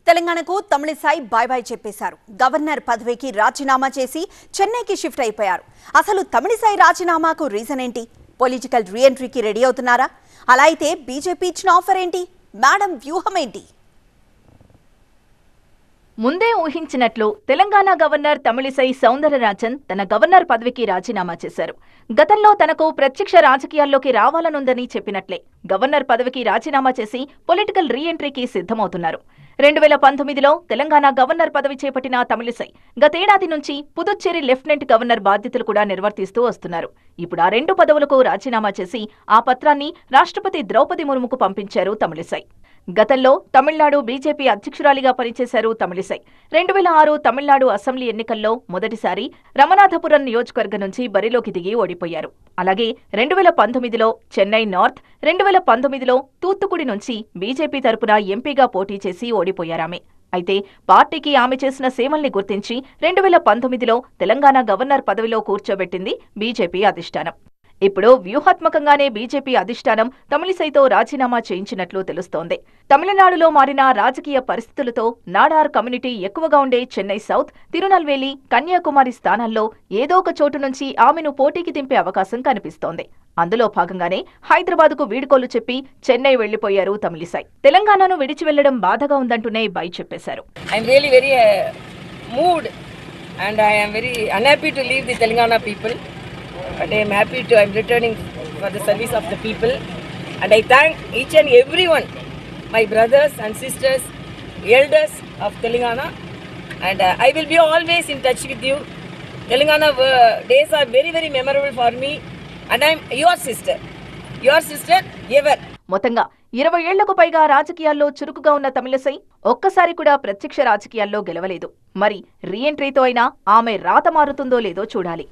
తెలంగాణకు Tamilisai by by చెప్పేశారు. Governor పదవికి రాజీనామా చేసి చెన్నైకి షిఫ్ట్ అయిపోయారు. అసలు తమిళిసై రాజీనామాకు రీజన్ ఏంటి? పొలిటికల్ రీఎంట్రీకి రెడీ అవుతున్నారా? అలా అయితే బీజేపీ ఇచ్చిన ఆఫర్ ఏంటి? మేడం వ్యూహం ఏంటి? ముందే ఊహించినట్లు తెలంగాణ గవర్నర్ తమిళిసై సౌందరరాజన్ తన గవర్నర్ పదవికి రాజీనామా చేశారు. గతంలో తనకు ప్రత్యక్ష రాజకీయాల్లోకి రావాలనుందని చెప్పినట్లే గవర్నర్ పదవికి రాజీనామా చేసి పొలిటికల్ రీఎంట్రీకి సిద్ధమవుతున్నారు. 2019లో తెలంగాణ గవర్నర్ పదవి చేపట్టిన తమిళిసై గతేడాది నుంచి పుదుచ్చేరి లెఫ్టినెంట్ గవర్నర్ బాధ్యతలు కూడా నిర్వర్తిస్తూ వస్తున్నారు. ఇప్పుడు ఆ రెండు పదవులకు రాజీనామా చేసి ఆ పత్రాన్ని రాష్ట్రపతి ద్రౌపది ముర్ముకు పంపించారు తమిళిసై. గతంలో తమిళనాడు బీజేపీ అధ్యక్షురాలిగా పనిచేశారు తమిళిసై. 2006 తమిళనాడు అసెంబ్లీ ఎన్నికల్లో మొదటిసారి రమనాథపురం నియోజకవర్గం నుంచి బరిలోకి దిగి ఓడిపోయారు. అలాగే 2019లో చెన్నై నార్త్, 2019లో తూత్తుకుడి నుంచి బీజేపీ తరపున ఎంపీగా పోటీ చేసి ఓడిపోయారామె. అయితే పార్టీకి ఆమె చేసిన సేవల్ని గుర్తించి 2019లో తెలంగాణ గవర్నర్ పదవిలో కూర్చోబెట్టింది బీజేపీ అధిష్టానం. ఇప్పుడు వ్యూహాత్మకంగానే బీజేపీ అధిష్టానం తమిళిసైతో రాజీనామా చేయించినట్లు తెలుస్తోంది. తమిళనాడులో మారిన రాజకీయ పరిస్థితులతో నాడార్ కమ్యూనిటీ ఎక్కువగా ఉండే చెన్నై సౌత్, తిరునల్వేలి, కన్యాకుమారి స్థానాల్లో ఏదో ఒక చోటు నుంచి ఆమెను పోటీకి దింపే అవకాశం కనిపిస్తోంది. అందులో భాగంగానే హైదరాబాద్కు వీడ్కోలు చెప్పి చెన్నై వెళ్లిపోయారు తమిళిసై. తెలంగాణను విడిచి వెళ్లడం బాధగా ఉందంటూనే బై చెప్పేశారు. But I am happy to, I am returning for the service of the people, and I thank each and everyone, my brothers and sisters, elders of Telangana, and I will be always in touch with you. Telangana days are very, very memorable for me, and I am your sister ever. మొత్తంగా 20 ఏళ్లకు పైగా రాజకీయాల్లో చురుకుగా ఉన్న తమిళిసై ఒక్కసారి కూడా ప్రత్యక్ష రాజకీయాల్లో గెలవలేదు. మరి రీఎంట్రీతో అయినా ఆమె రాత మారుతుందో లేదో చూడాలి.